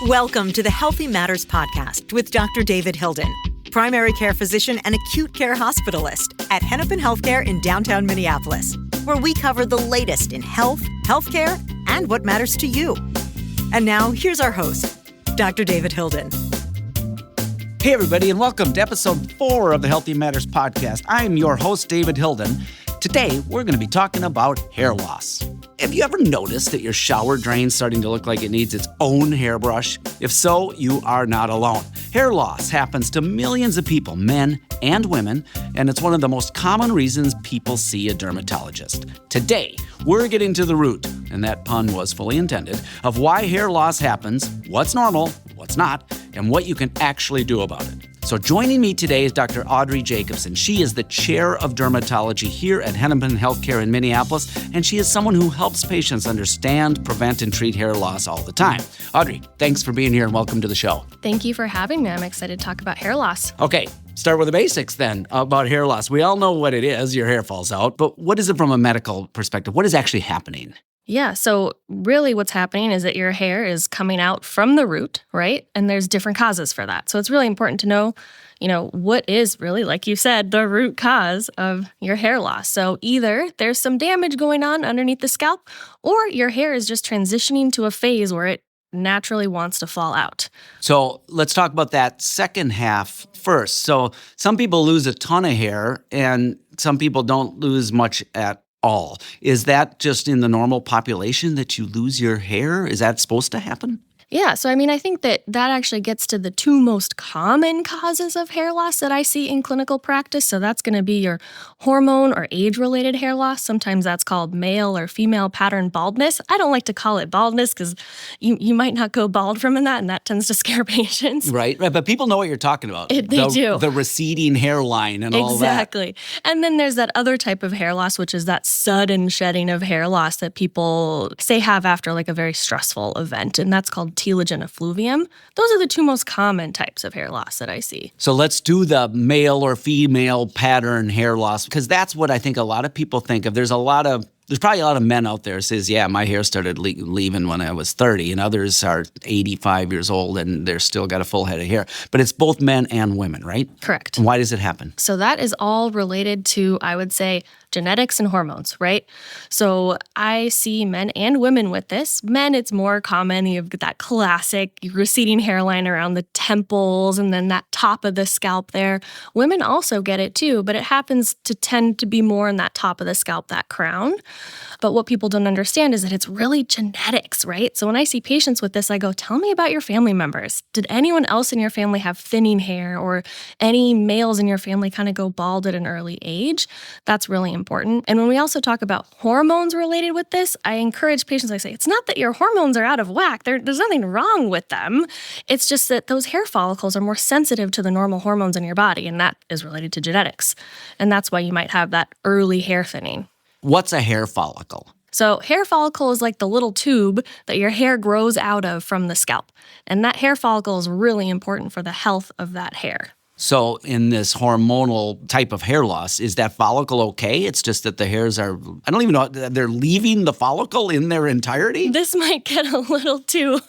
Welcome to the Healthy Matters podcast with Dr. David Hilden, primary care physician and acute care hospitalist at Hennepin Healthcare in downtown Minneapolis, where we cover the latest in health, healthcare, and what matters to you. And now, here's our host, Dr. David Hilden. Hey, everybody, and welcome to episode 4 of the Healthy Matters podcast. I'm your host, David Hilden. Today, we're going to be talking about hair loss. Have you ever noticed that your shower drain's starting to look like it needs its own hairbrush? If so, you are not alone. Hair loss happens to millions of people, men and women, and it's one of the most common reasons people see a dermatologist. Today, we're getting to the root, and that pun was fully intended, of why hair loss happens, what's normal, what's not, and what you can actually do about it. So joining me today is Dr. Audrey Jacobsen. She is the Chair of Dermatology here at Hennepin Healthcare in Minneapolis, and she is someone who helps patients understand, prevent, and treat hair loss all the time. Audrey, thanks for being here and welcome to the show. Thank you for having me. I'm excited to talk about hair loss. Okay, start with the basics then about hair loss. We all know what it is, your hair falls out, but what is it from a medical perspective? What is actually happening? Yeah, so really what's happening is that your hair is coming out from the root, right? And there's different causes for that. So it's really important to know, what is really, like you said, the root cause of your hair loss. So either there's some damage going on underneath the scalp, or your hair is just transitioning to a phase where it naturally wants to fall out. So let's talk about that second half first. So some people lose a ton of hair and some people don't lose much at all. Is that just in the normal population that you lose your hair? Is that supposed to happen? Yeah, so I think that actually gets to the two most common causes of hair loss that I see in clinical practice. So that's going to be your hormone or age-related hair loss. Sometimes that's called male or female pattern baldness. I don't like to call it baldness because you might not go bald from that, and that tends to scare patients. Right. But people know what you're talking about. They do. The receding hairline and all that. Exactly. And then there's that other type of hair loss, which is that sudden shedding of hair loss that people say have after like a very stressful event, and that's called telogen effluvium. Those are the two most common types of hair loss that I see. So let's do the male or female pattern hair loss, because that's what I think a lot of people think of. There's probably a lot of men out there who says, yeah, my hair started leaving when I was 30, and others are 85 years old and they're still got a full head of hair. But it's both men and women, right? Correct. And why does it happen? So that is all related to, I would say, genetics and hormones, right? So I see men and women with this. Men, it's more common. You have that classic receding hairline around the temples and then that top of the scalp there. Women also get it too, but it happens to tend to be more in that top of the scalp, that crown. But what people don't understand is that it's really genetics, right? So when I see patients with this, I go, tell me about your family members. Did anyone else in your family have thinning hair, or any males in your family kind of go bald at an early age? That's really important. And when we also talk about hormones related with this, I encourage patients, I say, it's not that your hormones are out of whack. There's nothing wrong with them. It's just that those hair follicles are more sensitive to the normal hormones in your body, and that is related to genetics. And that's why you might have that early hair thinning. What's a hair follicle? So hair follicle is like the little tube that your hair grows out of from the scalp. And that hair follicle is really important for the health of that hair. So in this hormonal type of hair loss, is that follicle okay? It's just that the hairs are, I don't even know, they're leaving the follicle in their entirety? This might get a little too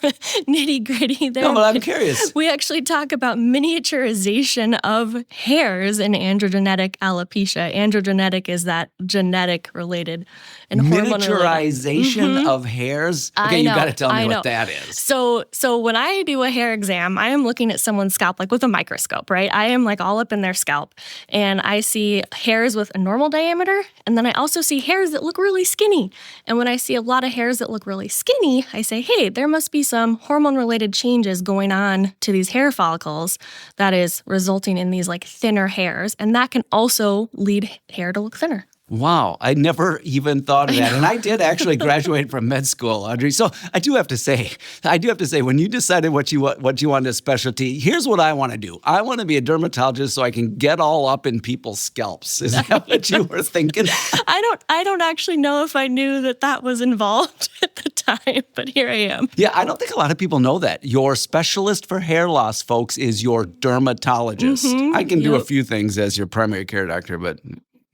nitty-gritty there. No, but I'm curious. We actually talk about miniaturization of hairs in androgenetic alopecia. Androgenetic is that genetic related and hormone related. Miniaturization of hairs? Okay, you got to tell me what that is. So when I do a hair exam, I am looking at someone's scalp like with a microscope, right? I am like all up in their scalp, and I see hairs with a normal diameter, and then I also see hairs that look really skinny. And when I see a lot of hairs that look really skinny, I say, hey, there must be some hormone-related changes going on to these hair follicles that is resulting in these like thinner hairs, and that can also lead hair to look thinner. Wow, I never even thought of that. And I did actually graduate from med school, Audrey. So I do have to say, when you decided what you wanted as specialty, here's what I want to do. I want to be a dermatologist so I can get all up in people's scalps. Is that what you were thinking? I don't actually know if I knew that was involved at the time, but here I am. Yeah, I don't think a lot of people know that. Your specialist for hair loss, folks, is your dermatologist. Mm-hmm. I can do a few things as your primary care doctor, but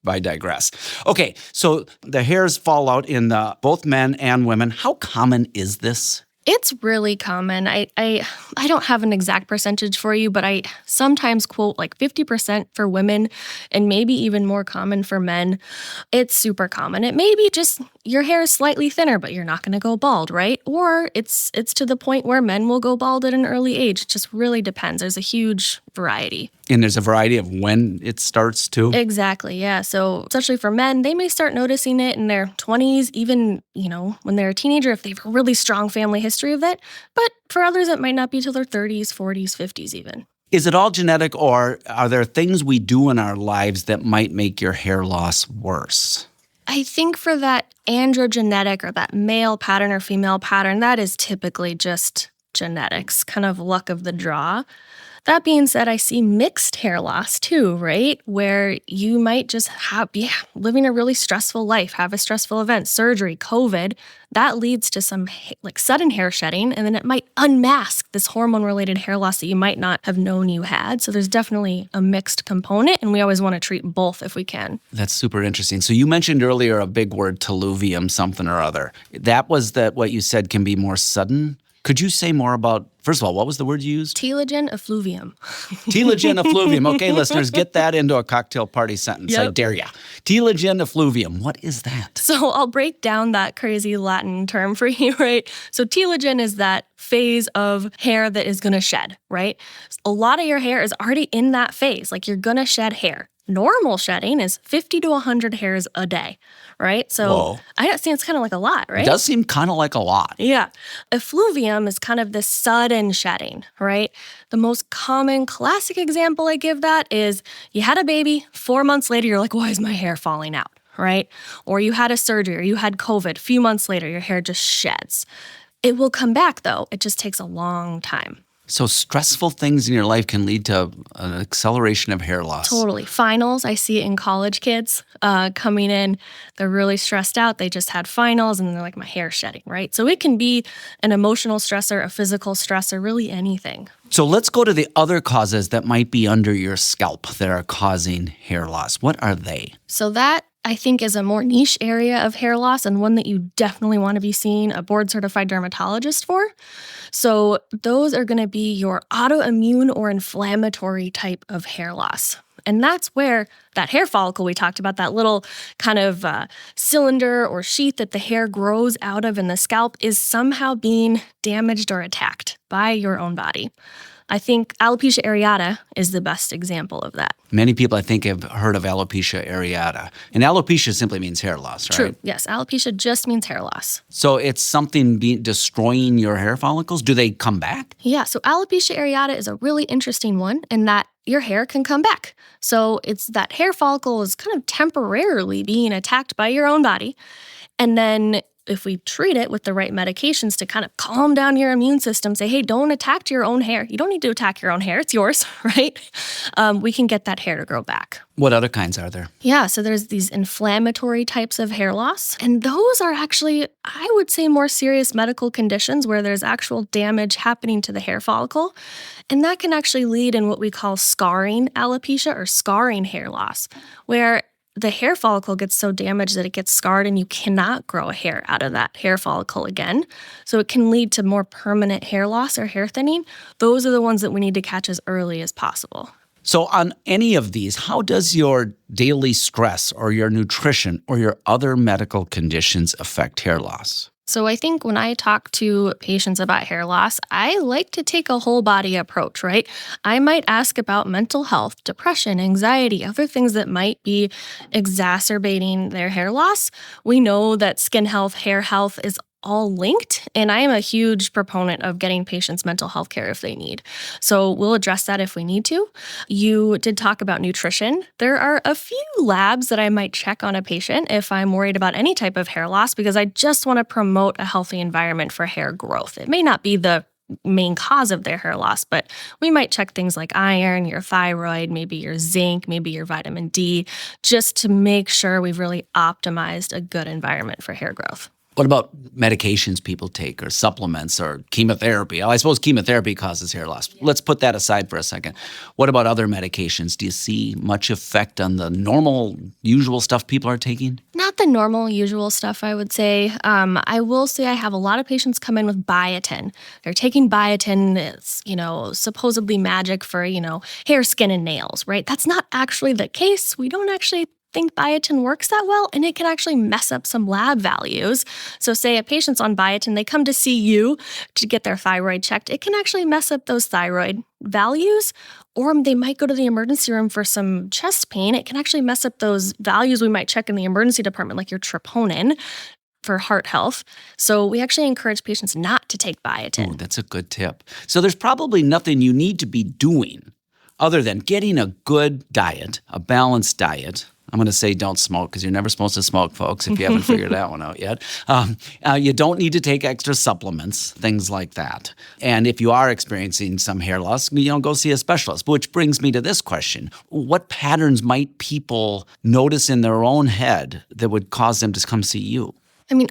I digress. Okay, so the hairs fall out in both men and women. How common is this? It's really common. I don't have an exact percentage for you, but I sometimes quote like 50% for women and maybe even more common for men. It's super common. It may be just your hair is slightly thinner, but you're not going to go bald, right? Or it's to the point where men will go bald at an early age. It just really depends. There's a huge variety. And there's a variety of when it starts too? Exactly, yeah. So especially for men, they may start noticing it in their 20s, even, when they're a teenager, if they have a really strong family history of it. But for others, it might not be till their 30s, 40s, 50s even. Is it all genetic, or are there things we do in our lives that might make your hair loss worse? I think for that androgenetic or that male pattern or female pattern, that is typically just genetics, kind of luck of the draw. That being said, I see mixed hair loss too, right? Where you might just be living a really stressful life, have a stressful event, surgery, COVID. That leads to some sudden hair shedding, and then it might unmask this hormone-related hair loss that you might not have known you had. So there's definitely a mixed component, and we always want to treat both if we can. That's super interesting. So you mentioned earlier a big word, telluvium, something or other. That was what you said can be more sudden? Could you say more about, first of all, what was the word you used? Telogen effluvium. Telogen effluvium. Okay, listeners, get that into a cocktail party sentence. Yep. I dare ya. Telogen effluvium. What is that? So I'll break down that crazy Latin term for you, right? So telogen is that phase of hair that is going to shed, right? A lot of your hair is already in that phase. Like you're going to shed hair. Normal shedding is 50 to 100 hairs a day, right? So Whoa. I don't see it's kind of like a lot, right? It does seem kind of like a lot. Yeah. Effluvium is kind of this sudden shedding, right? The most common classic example I give that is you had a baby, 4 months later, you're like, why is my hair falling out, right? Or you had a surgery or you had COVID, a few months later, your hair just sheds. It will come back though. It just takes a long time. So stressful things in your life can lead to an acceleration of hair loss. Totally. Finals, I see it in college kids coming in. They're really stressed out. They just had finals and they're like, my hair's shedding, right? So it can be an emotional stressor, a physical stressor, really anything. So let's go to the other causes that might be under your scalp that are causing hair loss. What are they? So that, I think, is a more niche area of hair loss and one that you definitely want to be seeing a board-certified dermatologist for. So those are going to be your autoimmune or inflammatory type of hair loss. And that's where that hair follicle we talked about, that little kind of cylinder or sheath that the hair grows out of in the scalp, is somehow being damaged or attacked by your own body. I think alopecia areata is the best example of that. Many people, I think, have heard of alopecia areata. And alopecia simply means hair loss, right? True. Yes. Alopecia just means hair loss. So it's something destroying your hair follicles? Do they come back? Yeah. So alopecia areata is a really interesting one in that your hair can come back. So it's that hair follicle is kind of temporarily being attacked by your own body. And then if we treat it with the right medications to kind of calm down your immune system, say, hey, don't attack your own hair. You don't need to attack your own hair. It's yours, right? We can get that hair to grow back. What other kinds are there? Yeah, so there's these inflammatory types of hair loss. And those are actually, I would say, more serious medical conditions where there's actual damage happening to the hair follicle. And that can actually lead in what we call scarring alopecia or scarring hair loss, where the hair follicle gets so damaged that it gets scarred and you cannot grow a hair out of that hair follicle again. So it can lead to more permanent hair loss or hair thinning. Those are the ones that we need to catch as early as possible. So on any of these, how does your daily stress or your nutrition or your other medical conditions affect hair loss? So I think when I talk to patients about hair loss, I like to take a whole body approach, right? I might ask about mental health, depression, anxiety, other things that might be exacerbating their hair loss. We know that skin health, hair health is all linked, and I am a huge proponent of getting patients mental health care if they need. So we'll address that if we need to. You did talk about nutrition. There are a few labs that I might check on a patient if I'm worried about any type of hair loss because I just want to promote a healthy environment for hair growth. It may not be the main cause of their hair loss, but we might check things like iron, your thyroid, maybe your zinc, maybe your vitamin D, just to make sure we've really optimized a good environment for hair growth. What about medications people take or supplements or chemotherapy? I suppose chemotherapy causes hair loss. Let's put that aside for a second. What about other medications? Do you see much effect on the normal, usual stuff people are taking? Not the normal, usual stuff, I would say. I will say I have a lot of patients come in with biotin. They're taking biotin. It's, supposedly magic for, hair, skin, and nails, right? That's not actually the case. We don't actually think biotin works that well, and it can actually mess up some lab values. So say a patient's on biotin, they come to see you to get their thyroid checked. It can actually mess up those thyroid values, or they might go to the emergency room for some chest pain. It can actually mess up those values we might check in the emergency department, like your troponin for heart health. So we actually encourage patients not to take biotin. Oh, that's a good tip. So there's probably nothing you need to be doing other than getting a good diet, a balanced diet. I'm going to say don't smoke because you're never supposed to smoke, folks, if you haven't figured that one out yet. You don't need to take extra supplements, things like that. And if you are experiencing some hair loss, go see a specialist. Which brings me to this question. What patterns might people notice in their own head that would cause them to come see you?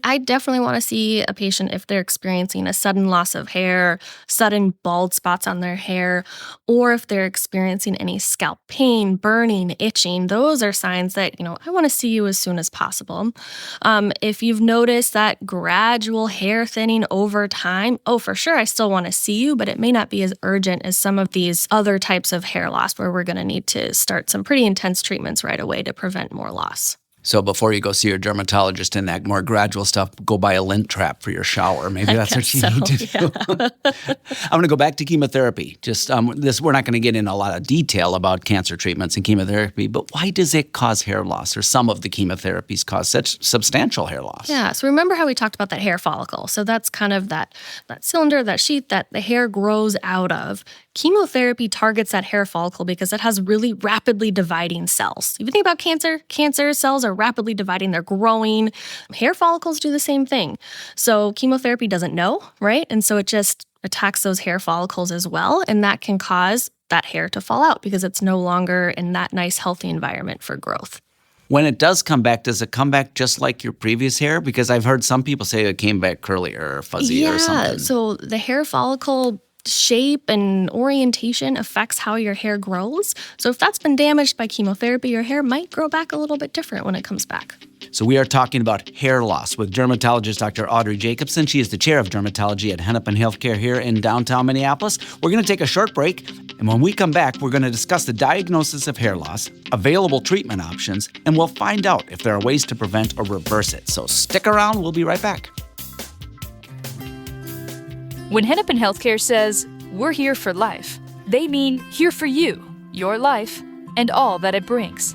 I definitely want to see a patient if they're experiencing a sudden loss of hair, sudden bald spots on their hair, or if they're experiencing any scalp pain, burning, itching. Those are signs that, I want to see you as soon as possible. If you've noticed that gradual hair thinning over time, for sure, I still want to see you, but it may not be as urgent as some of these other types of hair loss where we're going to need to start some pretty intense treatments right away to prevent more loss. So before you go see your dermatologist and that more gradual stuff, go buy a lint trap for your shower. Maybe that's what you need to do. I'm going to go back to chemotherapy. We're not going to get into a lot of detail about cancer treatments and chemotherapy, but why does it cause hair loss, or some of the chemotherapies cause such substantial hair loss? Yeah, so remember how we talked about that hair follicle. So that's kind of that cylinder, that sheath that the hair grows out of. Chemotherapy targets that hair follicle because it has really rapidly dividing cells. If you think about cancer cells are rapidly dividing, they're growing. Hair follicles do the same thing. So chemotherapy doesn't know, right? And so it just attacks those hair follicles as well, and that can cause that hair to fall out because it's no longer in that nice, healthy environment for growth. When it does come back, does it come back just like your previous hair? Because I've heard some people say it came back curly or fuzzy or something. Yeah, so the hair follicle shape and orientation affects how your hair grows. So if that's been damaged by chemotherapy, your hair might grow back a little bit different when it comes back. So we are talking about hair loss with dermatologist Dr. Audrey Jacobsen. She is the Chair of Dermatology at Hennepin Healthcare here in downtown Minneapolis. We're going to take a short break, and when we come back, we're going to discuss the diagnosis of hair loss, available treatment options, and we'll find out if there are ways to prevent or reverse it. So stick around. We'll be right back. When Hennepin Healthcare says, "We're here for life," they mean here for you, your life, and all that it brings.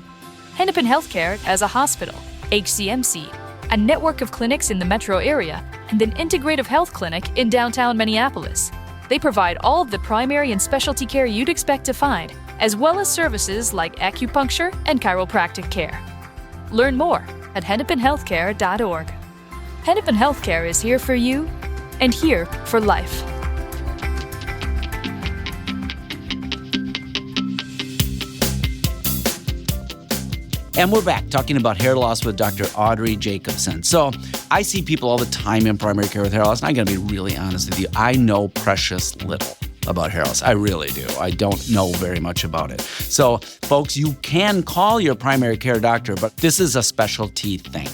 Hennepin Healthcare has a hospital, HCMC, a network of clinics in the metro area, and an integrative health clinic in downtown Minneapolis. They provide all of the primary and specialty care you'd expect to find, as well as services like acupuncture and chiropractic care. Learn more at hennepinhealthcare.org. Hennepin Healthcare is here for you and here for life. And we're back talking about hair loss with Dr. Audrey Jacobsen. So I see people all the time in primary care with hair loss, and I'm going to be really honest with you. I know precious little about hair loss. I really do. I don't know very much about it. So, folks, you can call your primary care doctor, but this is a specialty thing.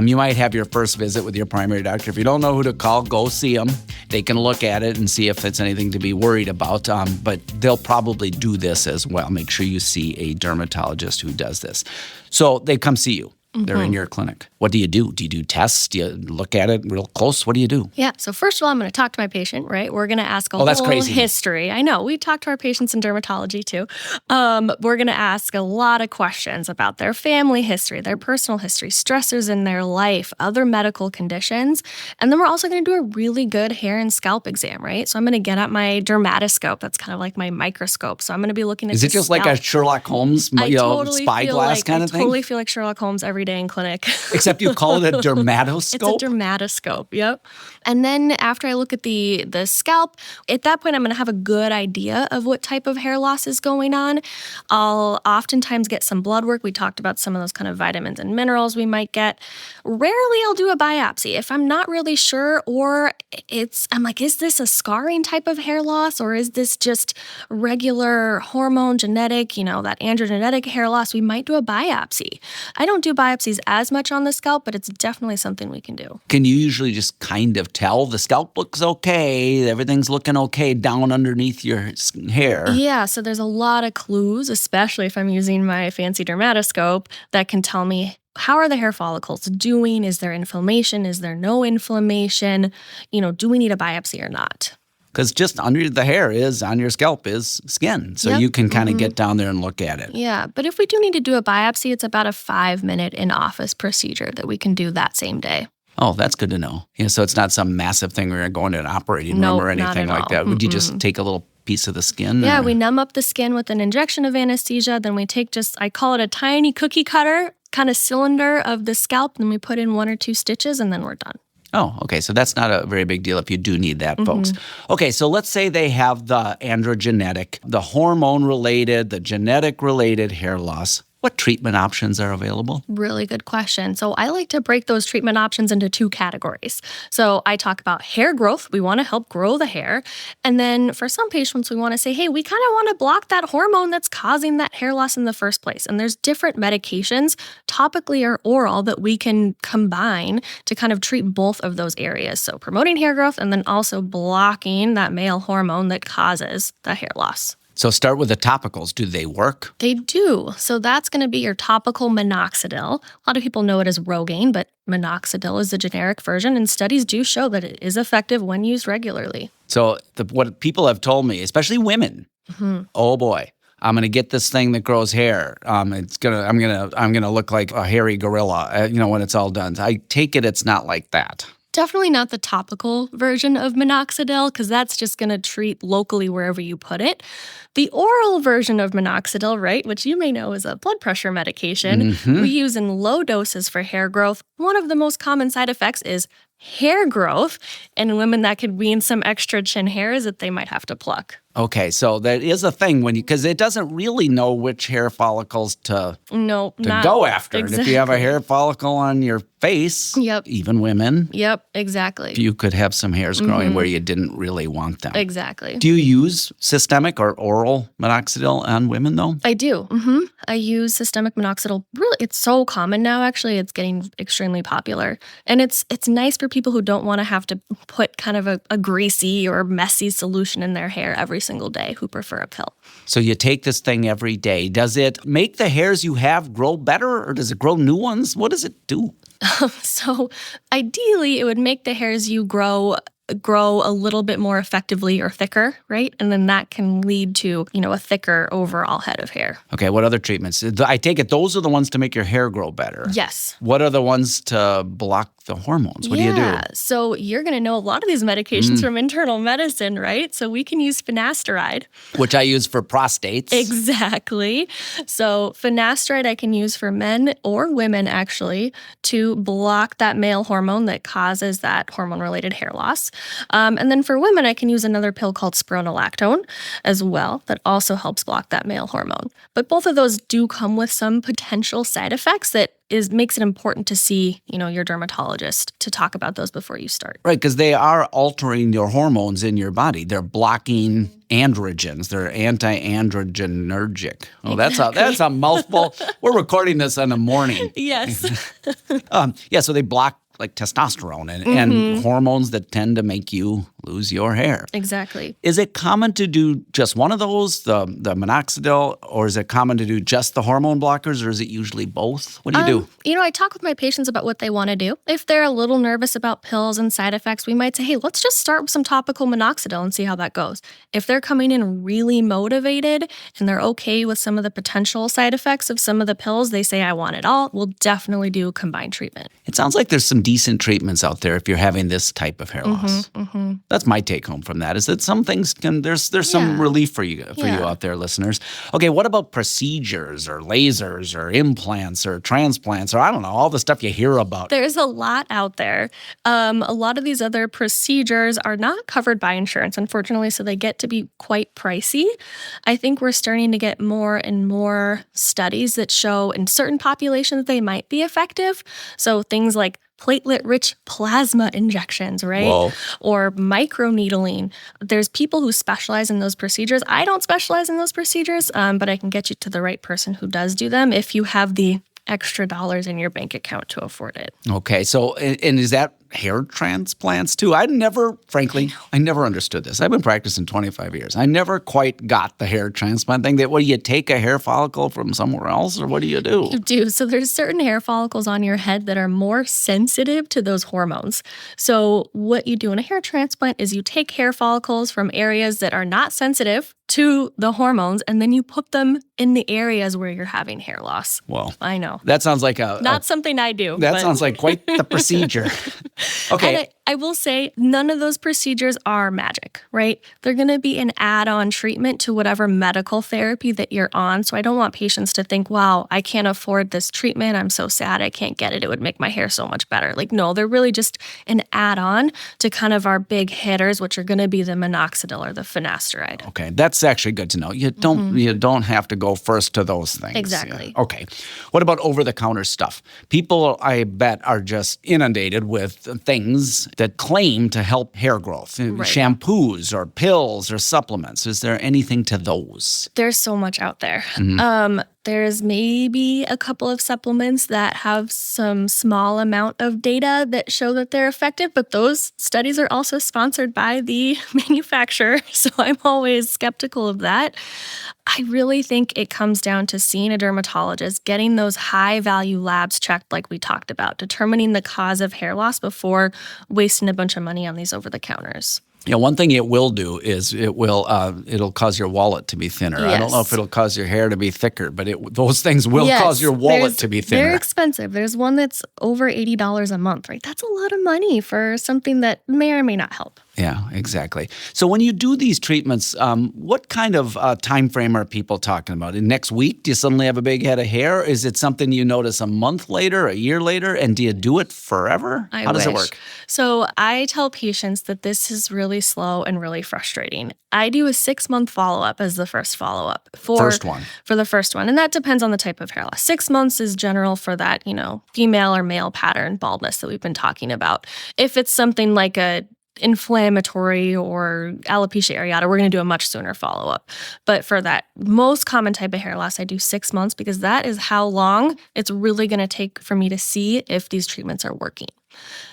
You might have your first visit with your primary doctor. If you don't know who to call, go see them. They can look at it and see if it's anything to be worried about, but they'll probably do this as well. Make sure you see a dermatologist who does this. So they come see you. They're in your clinic. What do you do? Do you do tests? Do you look at it real close? What do you do? Yeah. So first of all, I'm going to talk to my patient, right? We're going to ask a that's whole crazy. history. I know. We talk to our patients in dermatology too. We're going to ask a lot of questions about their family history, their personal history, stressors in their life, other medical conditions. And then we're also going to do a really good hair and scalp exam, right? So I'm going to get out my dermatoscope. That's kind of like my microscope. So I'm going to be looking at Is it just scalp. like a Sherlock Holmes, spyglass kind of thing? I totally feel like Sherlock Holmes every day. day in clinic. Except you call it a dermatoscope? It's a dermatoscope, yep. And then after I look at the scalp, at that point I'm going to have a good idea of what type of hair loss is going on. I'll oftentimes get some blood work. We talked about some of those kind of vitamins and minerals we might get. Rarely I'll do a biopsy. If I'm not really sure, or I'm like, is this a scarring type of hair loss, or is this just regular hormone genetic, that androgenetic hair loss, we might do a biopsy. I don't do biopsies as much on the scalp, but it's definitely something we can do. Can you usually just kind of tell the scalp looks okay, everything's looking okay down underneath your hair? Yeah, so there's a lot of clues, especially if I'm using my fancy dermatoscope, that can tell me, how are the hair follicles doing? Is there inflammation? Is there no inflammation? Do we need a biopsy or not? Because just under the hair on your scalp is skin. So Yep. you can kind of get down there and look at it. Yeah, but if we do need to do a biopsy, it's about a 5-minute in-office procedure that we can do that same day. Oh, that's good to know. Yeah, so it's not some massive thing where you're going to an operating room or anything not at like that. all. Would you just take a little piece of the skin? Yeah, or? we numb up the skin with an injection of anesthesia. Then we take I call it a tiny cookie cutter kind of cylinder of the scalp. Then we put in 1 or 2 stitches and then we're done. Oh, okay. So that's not a very big deal if you do need that, folks. Okay, so let's say they have the androgenetic, the hormone-related, the genetic-related hair loss. What treatment options are available? Really good question. So I like to break those treatment options into 2 categories. So I talk about hair growth. We want to help grow the hair. And then for some patients, we want to say, hey, we kind of want to block that hormone that's causing that hair loss in the first place. And there's different medications, topically or oral, that we can combine to kind of treat both of those areas. So promoting hair growth and then also blocking that male hormone that causes the hair loss. So start with the topicals. Do they work? They do. So that's going to be your topical minoxidil. A lot of people know it as Rogaine, but minoxidil is the generic version, and studies do show that it is effective when used regularly. So what people have told me, especially women, oh boy, I'm gonna get this thing that grows hair. I'm gonna look like a hairy gorilla. When it's all done. I take it it's not like that. Definitely not the topical version of minoxidil, because that's just going to treat locally wherever you put it. The oral version of minoxidil, right, which you may know is a blood pressure medication, we use in low doses for hair growth. One of the most common side effects is hair growth. And in women, that could mean some extra chin hairs that they might have to pluck. Okay, so that is a thing because it doesn't really know which hair follicles to go after. Exactly. And if you have a hair follicle on your face, even women, exactly. you could have some hairs growing where you didn't really want them. Exactly. Do you use systemic or oral minoxidil on women, though? I do. I use systemic minoxidil. Really, it's so common now, actually. It's getting extremely popular. And it's nice for people who don't want to have to put kind of a greasy or messy solution in their hair every single day, who prefer a pill. So you take this thing every day. Does it make the hairs you have grow better, or does it grow new ones? What does it do? So ideally, it would make the hairs you grow a little bit more effectively or thicker, right? And then that can lead to, a thicker overall head of hair. Okay, what other treatments? I take it those are the ones to make your hair grow better. Yes. What are the ones to block the hormones? What do you do? So you're going to know a lot of these medications from internal medicine, right? So we can use finasteride. Which I use for prostates. Exactly. So finasteride I can use for men or women, actually, to block that male hormone that causes that hormone-related hair loss. And then for women, I can use another pill called spironolactone as well that also helps block that male hormone. But both of those do come with some potential side effects that makes it important to see, your dermatologist to talk about those before you start. Right, because they are altering your hormones in your body. They're blocking androgens. They're anti-androgenergic. Oh, that's a mouthful. We're recording this in the morning. Yes. So they block like testosterone and hormones that tend to make you lose your hair. Exactly. Is it common to do just one of those, the minoxidil, or is it common to do just the hormone blockers, or is it usually both? What do you do? I talk with my patients about what they want to do. If they're a little nervous about pills and side effects, we might say, hey, let's just start with some topical minoxidil and see how that goes. If they're coming in really motivated and they're okay with some of the potential side effects of some of the pills, they say, I want it all, we'll definitely do combined treatment. It sounds like there's some decent treatments out there if you're having this type of hair loss. That's my take home from that, is that some things there's some relief for you out there, listeners. Okay, what about procedures or lasers or implants or transplants or I don't know, all the stuff you hear about? There's a lot out there. A lot of these other procedures are not covered by insurance, unfortunately, so they get to be quite pricey. I think we're starting to get more and more studies that show in certain populations they might be effective. So things like platelet-rich plasma injections, right? Whoa. Or microneedling. There's people who specialize in those procedures. I don't specialize in those procedures, but I can get you to the right person who does do them if you have the extra dollars in your bank account to afford it. Okay, so, and is that hair transplants too? I never understood this. I've been practicing 25 years. I never quite got the hair transplant thing. That, what, do you take a hair follicle from somewhere else, or what do you do? You do. So there's certain hair follicles on your head that are more sensitive to those hormones. So what you do in a hair transplant is you take hair follicles from areas that are not sensitive to the hormones, and then you put them in the areas where you're having hair loss. Well, I know. That sounds like not something I do. That sounds like quite the procedure. Okay. And I will say none of those procedures are magic, right? They're going to be an add-on treatment to whatever medical therapy that you're on. So I don't want patients to think, wow, I can't afford this treatment. I'm so sad I can't get it. It would make my hair so much better. Like, no, they're really just an add-on to kind of our big hitters, which are going to be the minoxidil or the finasteride. Okay, that's actually good to know. You don't have to go first to those things. Exactly. Yeah. Okay. What about over-the-counter stuff? People, I bet, are just inundated with things that claim to help hair growth. Right. Shampoos or pills or supplements. Is there anything to those? There's so much out there. There's maybe a couple of supplements that have some small amount of data that show that they're effective, but those studies are also sponsored by the manufacturer, so I'm always skeptical of that. I really think it comes down to seeing a dermatologist, getting those high-value labs checked like we talked about, determining the cause of hair loss before wasting a bunch of money on these over-the-counters. Yeah, one thing it will do is it'll cause your wallet to be thinner. Yes. I don't know if it'll cause your hair to be thicker, but those things will cause your wallet to be thinner. They're expensive. There's one that's over $80 a month, right? That's a lot of money for something that may or may not help. Yeah, exactly. So when you do these treatments, what kind of time frame are people talking about? In next week, do you suddenly have a big head of hair? Is it something you notice a month later, a year later? And do you do it forever? How does it work? So I tell patients that this is really slow and really frustrating. I do a 6-month follow-up as the first follow-up. For the first one. And that depends on the type of hair loss. 6 months is general for that, female or male pattern baldness that we've been talking about. If it's something like a inflammatory or alopecia areata, we're going to do a much sooner follow-up. But for that most common type of hair loss, I do 6 months because that is how long it's really going to take for me to see if these treatments are working.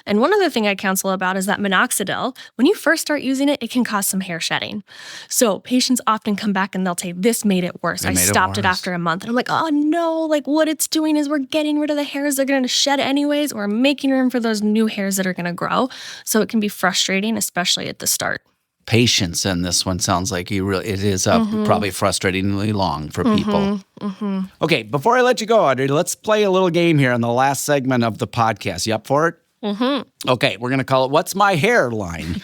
And one other thing I counsel about is that minoxidil, when you first start using it, it can cause some hair shedding. So patients often come back and they'll say, this made it worse. I stopped it after a month. And I'm like, oh no, like what it's doing is we're getting rid of the hairs that are going to shed anyways, or making room for those new hairs that are going to grow. So it can be frustrating, especially at the start. Patience in this one sounds like it is probably frustratingly long for people. Okay, before I let you go, Audrey, let's play a little game here in the last segment of the podcast. You up for it? Okay, we're going to call it What's My Hairline?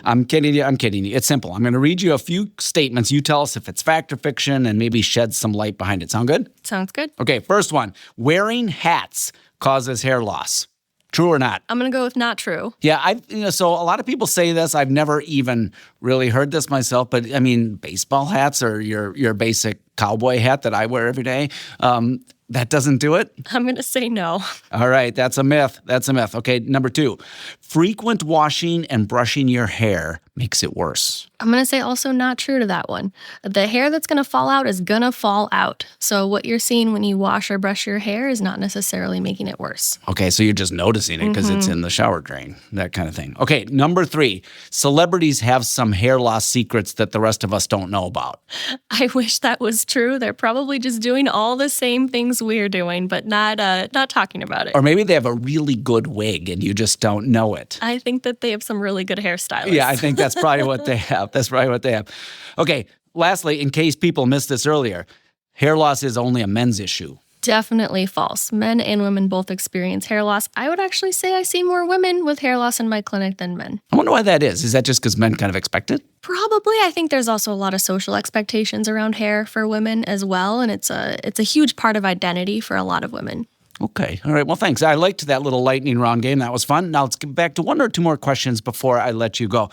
I'm kidding you. It's simple. I'm going to read you a few statements. You tell us if it's fact or fiction and maybe shed some light behind it. Sound good? Sounds good. Okay, first one. Wearing hats causes hair loss. True or not? I'm going to go with not true. Yeah, so a lot of people say this. I've never even really heard this myself, but I mean, baseball hats or your basic cowboy hat that I wear every day, that doesn't do it? I'm going to say no. All right, that's a myth. Okay, number 2. Frequent washing and brushing your hair makes it worse. I'm going to say also not true to that one. The hair that's going to fall out is going to fall out. So what you're seeing when you wash or brush your hair is not necessarily making it worse. Okay, so you're just noticing it because it's in the shower drain, that kind of thing. Okay, number 3. Celebrities have some hair loss secrets that the rest of us don't know about. I wish that was true. They're probably just doing all the same things we're doing, but not talking about it. Or maybe they have a really good wig and you just don't know it. I think that they have some really good hairstylists. Yeah, I think that's probably what they have. Okay, lastly, in case people missed this earlier, hair loss is only a men's issue. Definitely false. Men and women both experience hair loss. I would actually say I see more women with hair loss in my clinic than men. I wonder why that is. Is that just because men kind of expect it? Probably. I think there's also a lot of social expectations around hair for women as well, and it's a huge part of identity for a lot of women. Okay. All right. Well, thanks. I liked that little lightning round game. That was fun. Now let's get back to one or two more questions before I let you go.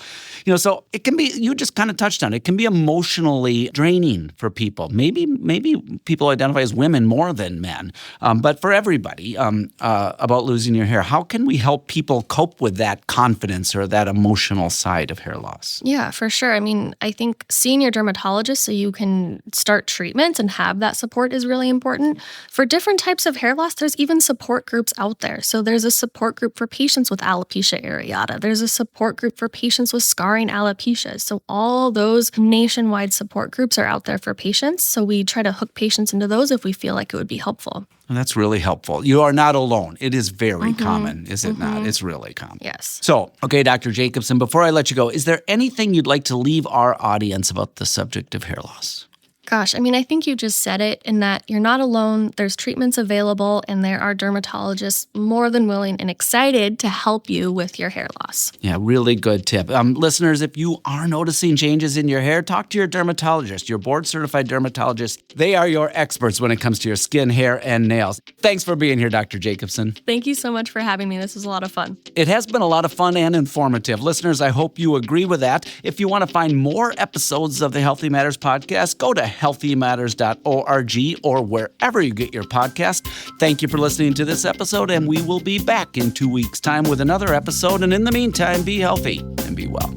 So it can be, you just kind of touched on it, it can be emotionally draining for people. Maybe people identify as women more than men. But for everybody, about losing your hair, how can we help people cope with that confidence or that emotional side of hair loss? Yeah, for sure. I mean, I think seeing your dermatologist so you can start treatments and have that support is really important. For different types of hair loss, there's even support groups out there. So there's a support group for patients with alopecia areata. There's a support group for patients with scarring alopecia. So all those nationwide support groups are out there for patients. So we try to hook patients into those if we feel like it would be helpful. And that's really helpful. You are not alone. It is very common, is it not? It's really common. Yes. So, okay, Dr. Jacobsen, before I let you go, is there anything you'd like to leave our audience about the subject of hair loss? Gosh, I mean, I think you just said it in that you're not alone. There's treatments available, and there are dermatologists more than willing and excited to help you with your hair loss. Yeah, really good tip. Listeners, if you are noticing changes in your hair, talk to your dermatologist, your board-certified dermatologist. They are your experts when it comes to your skin, hair, and nails. Thanks for being here, Dr. Jacobsen. Thank you so much for having me. This was a lot of fun. It has been a lot of fun and informative. Listeners, I hope you agree with that. If you want to find more episodes of the Healthy Matters podcast, go to healthymatters.org or wherever you get your podcast. Thank you for listening to this episode, and we will be back in 2 weeks' time with another episode. And in the meantime, be healthy and be well.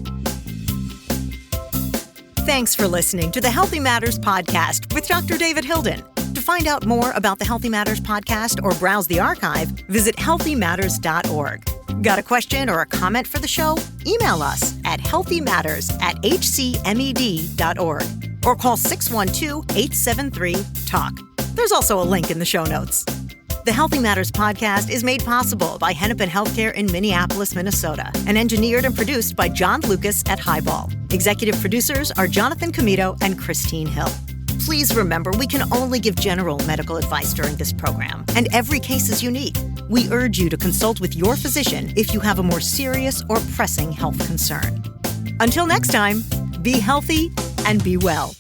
Thanks for listening to the Healthy Matters podcast with Dr. David Hilden. To find out more about the Healthy Matters podcast or browse the archive, visit healthymatters.org. Got a question or a comment for the show? Email us at healthymatters@hcmed.org or call 612-873-TALK. There's also a link in the show notes. The Healthy Matters podcast is made possible by Hennepin Healthcare in Minneapolis, Minnesota, and engineered and produced by John Lucas at Highball. Executive producers are Jonathan Comito and Christine Hill. Please remember, we can only give general medical advice during this program, and every case is unique. We urge you to consult with your physician if you have a more serious or pressing health concern. Until next time, be healthy and be well.